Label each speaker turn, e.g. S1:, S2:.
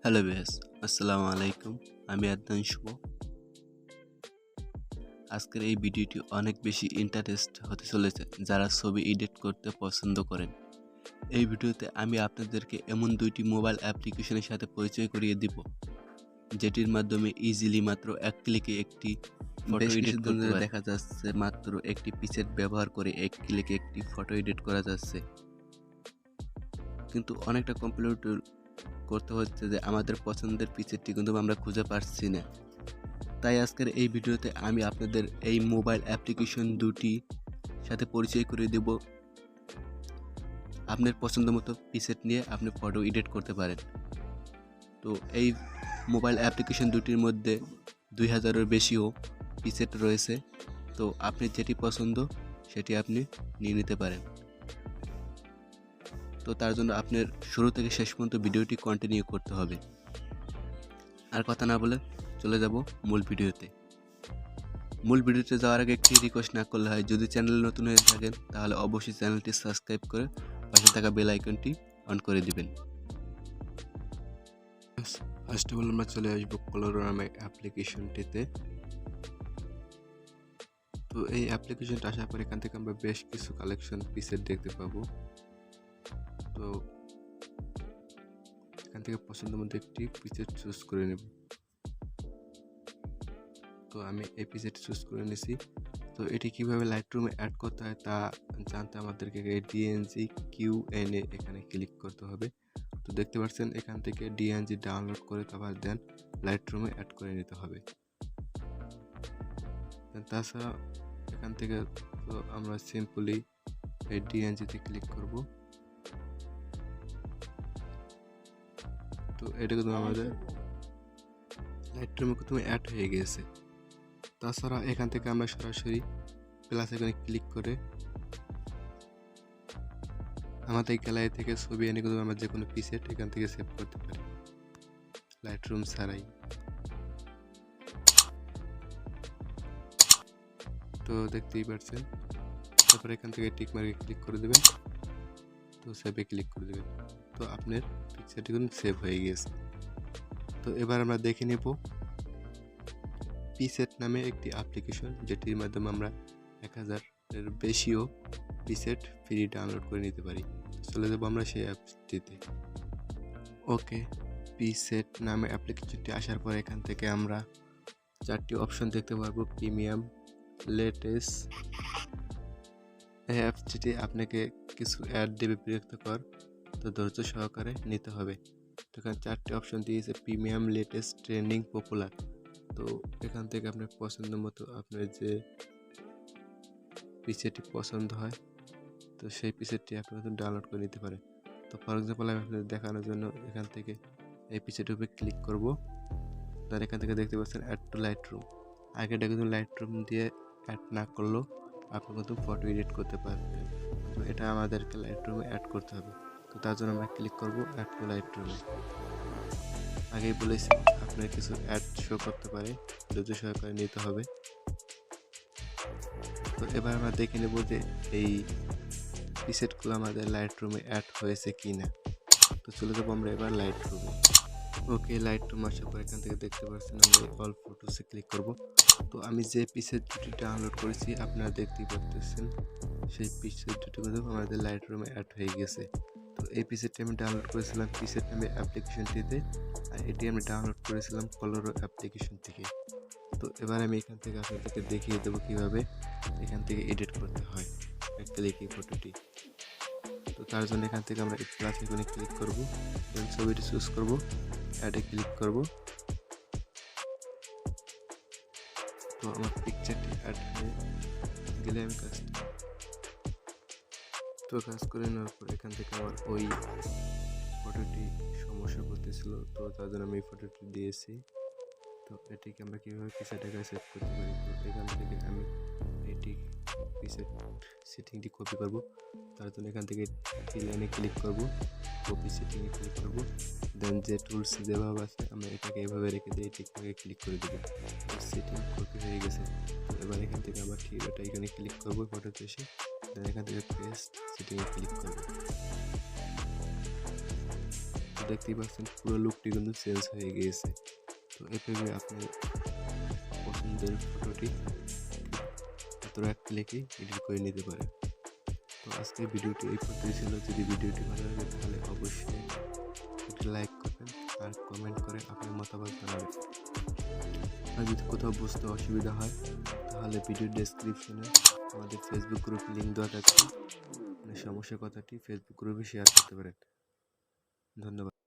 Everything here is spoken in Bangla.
S1: হ্যালো বেস, আসসালামু আলাইকুম। আমি শুভ। আজকের এই ভিডিওটি অনেক বেশি ইন্টারেস্ট হতে চলেছে যারা ছবি এডিট করতে পছন্দ করেন। এই ভিডিওতে আমি আপনাদেরকে এমন দুইটি মোবাইল অ্যাপ্লিকেশনের সাথে পরিচয় করিয়ে দিব, যেটির মাধ্যমে ইজিলি মাত্র এক ক্লিকে একটি ফটো এডিট করতে পারেন। দেখা যাচ্ছে মাত্র একটি পিসেট ব্যবহার করে এক ক্লিকে একটি ফটো এডিট করা যাচ্ছে, কিন্তু অনেকটা কমপ্লিকেটেড করতে হচ্ছে যে আমাদের পছন্দের পিসেটটি কিন্তু আমরা খুঁজে পাচ্ছি না। তাই আজকের এই ভিডিওতে আমি আপনাদের এই মোবাইল অ্যাপ্লিকেশন দুটি সাথে পরিচয় করে দেব। আপনার পছন্দ মতো প্রিসেট নিয়ে আপনি ফটো এডিট করতে পারেন। তো এই মোবাইল অ্যাপ্লিকেশন দুটির মধ্যে 2000-এর বেশিও প্রিসেট রয়েছে। তো আপনি যেটি পছন্দ সেটি আপনি নিয়ে নিতে পারেন। তো তার জন্য আপনার শুরু থেকে শেষ পর্যন্ত ভিডিওটি কন্টিনিউ করতে হবে। আর কথা না বলে চলে যাব মূল ভিডিওতে। মূল ভিডিওতে যাওয়ার আগে একটি রিকোয়েস্ট না করলে হয়, যদি চ্যানেলে নতুন হয়ে থাকেন তাহলে অবশ্যই চ্যানেলটি সাবস্ক্রাইব করে পাশে থাকা বেল আইকনটি অন করে দিবেন। ফার্স্ট অফ অল আমরা চলে আসবো কলোরো নামের অ্যাপ্লিকেশনটিতে। তো এই অ্যাপ্লিকেশনটা আসার পর এখান থেকে আমরা বেশ কিছু কালেকশন পিসেট দেখতে পাবো। তো এখান থেকে পছন্দ মতো একটি পিসেট চুজ করে নেব। তো আমি এই পিসেটটি চুজ করে নিয়েছি। তো এটি কিভাবে লাইটরুমে অ্যাড করতে হয় তা জানতে আমাদেরকে ডিএনজি কিউএনএ এখানে ক্লিক করতে হবে। তো দেখতে পাচ্ছেন এখান থেকে ডিএনজি ডাউনলোড করে তারপর দেন লাইটরুমে অ্যাড করে নিতে হবে। তাছাড়া এখান থেকে তো আমরা সিম্পলি এই ডিএনজিতে ক্লিক করব। তো এটা কিন্তু আমাদের লাইটরুমে প্রথমে অ্যাড হয়ে গেছে। তাছাড়া এখান থেকে আমরা সরাসরি প্লাস এখানে ক্লিক করে আমাদের গ্যালারি থেকে ছবি এনে কিন্তু আমরা যে কোনো পিসেট এখান থেকে সেভ করতে পারি লাইটরুম ছাড়াই। তো দেখতেই পাচ্ছেন, তারপরে এখান থেকে টিক মার্কে ক্লিক করে দেবেন। তো সেভে ক্লিক করে দেবেন। তো আপনার পিকচারটি কিন্তু সেভ হয়ে গিয়েছে। তো এবার আমরা দেখে নেব পিসেট নামে একটি অ্যাপ্লিকেশন, যেটির মাধ্যমে আমরা 1000-এর বেশিও পিসেট ফ্রি ডাউনলোড করে নিতে পারি। চলে যাবো আমরা সেই অ্যাপসটিতে। ওকে, পিসেট নামে অ্যাপ্লিকেশনটি আসার পর এখান থেকে আমরা 4টি অপশন দেখতে পারবো। Premium, latest. এই অ্যাপসটি আপনাকে কিছু অ্যাড দেবে বিরক্তিকর, তো ধৈর্য সহকারে নিতে হবে। তো এখানে 4টি অপশন দিয়েছে: প্রিমিয়াম, লেটেস্ট, ট্রেন্ডিং, পপুলার। তো এখান থেকে আপনার পছন্দ মতো আপনার যে পিসেটটি পছন্দ হয় তো সেই পিসেটটি আপনি ডাউনলোড করে নিতে পারেন। তো ফর এক্সাম্পল আমি আপনাদের দেখানোর জন্য এখান থেকে এই পিসেটের উপরে ক্লিক করব। তার এখান থেকে দেখতে পাচ্ছেন অ্যাড টু লাইটরুম। আগেটা কিন্তু লাইটরুম দিয়ে অ্যাড না করলেও আপনি কিন্তু ফটো এডিট করতে পারবেন। তো এটা আমাদেরকে লাইটরুমে অ্যাড করতে হবে। তো তার জন্য আমরা ক্লিক করব অ্যাড টু লাইটরুমে। আগেই বলেছি আপনার কিছু অ্যাড শো করতে পারে, ধৈর্য সহকারে নিতে হবে। তো এবার আমরা দেখে নেব যে এই প্রিসেটগুলো আমাদের লাইটরুমে অ্যাড হয়েছে কি না। তো চলে যাবো আমরা এবার লাইটরুমে। ওকে, লাইটরুম আসার পর এখান থেকে দেখতে পাচ্ছেন আমরা অল ফটোসে ক্লিক করব। তো আমি যে পিসেট দুটি ডাউনলোড করেছি আপনারা দেখতেই পাচ্ছেন, সেই পিসেট দুটি কিন্তু আমাদের লাইটরুমে অ্যাড হয়ে গেছে। তো এই পিসেটটি আমি ডাউনলোড করেছিলাম পিসেট নামে অ্যাপ্লিকেশনটিতে, আর এটি আমি ডাউনলোড করেছিলাম কলোরো অ্যাপ্লিকেশন থেকে। তো এবার আমি এখান থেকে আপনাদেরকে দেখিয়ে দেবো কীভাবে এখান থেকে এডিট করতে হয় এক ক্লিকে ফটোটি। তো তার জন্য এখান থেকে আমরা প্লাস আইকনে ক্লিক করব, দেন ছবিটি চুজ করব, অ্যাডে ক্লিক করব। তো আমার পিকচারটি অ্যাড হয়ে গেলে আমি কাজ করে নেওয়ার পর এখান থেকে আমার ওই ফটোটি সমস্যা করতেছিল, তো তার জন্য আমি এই ফটোটি দিয়েছি। তো এটিকে আমরা কীভাবে পিসেট আকারে সেভ করতে পারি, তো এখান থেকে আমি এটি পিসেট সেটিংটি কপি করব। তার জন্য এখান থেকে থ্রি লাইনে ক্লিক করব, কপি সেটিংয়ে ক্লিক করব, দেন যে টুলস যেভাবে আছে আমরা এটাকে এভাবে রেখে দিয়ে ঠিকভাবে ক্লিক করে দেবো। সেটিং কপি হয়ে গেছে। তো এবার এখান থেকে আবার ঠিক ওটা এখানে ক্লিক করবো ফটোতে এসে, দেন এখান থেকে পেস্ট সেটিংয়ে ক্লিক করব। দেখতেই পাচ্ছেন পুরো লুকটি কিন্তু চেঞ্জ হয়ে গিয়েছে। তো এভাবে আপনি পছন্দের ফটোটি মাত্র এক ক্লিকেই এডিট করে নিতে পারেন। তো আজকের ভিডিওটি এই পর্যন্তই ছিল। যদি ভিডিওটি ভালো লাগে তাহলে অবশ্যই একটি লাইক করবেন আর কমেন্ট করে আপনার মতামত জানাবেন। আর যদি কোথাও বুঝতে অসুবিধা হয় তাহলে ভিডিও ডেসক্রিপশনে আমাদের ফেসবুক গ্রুপের লিঙ্ক দেওয়া থাকবে। সমস্যার কথাটি ফেসবুক গ্রুপে শেয়ার করতে পারেন। ধন্যবাদ।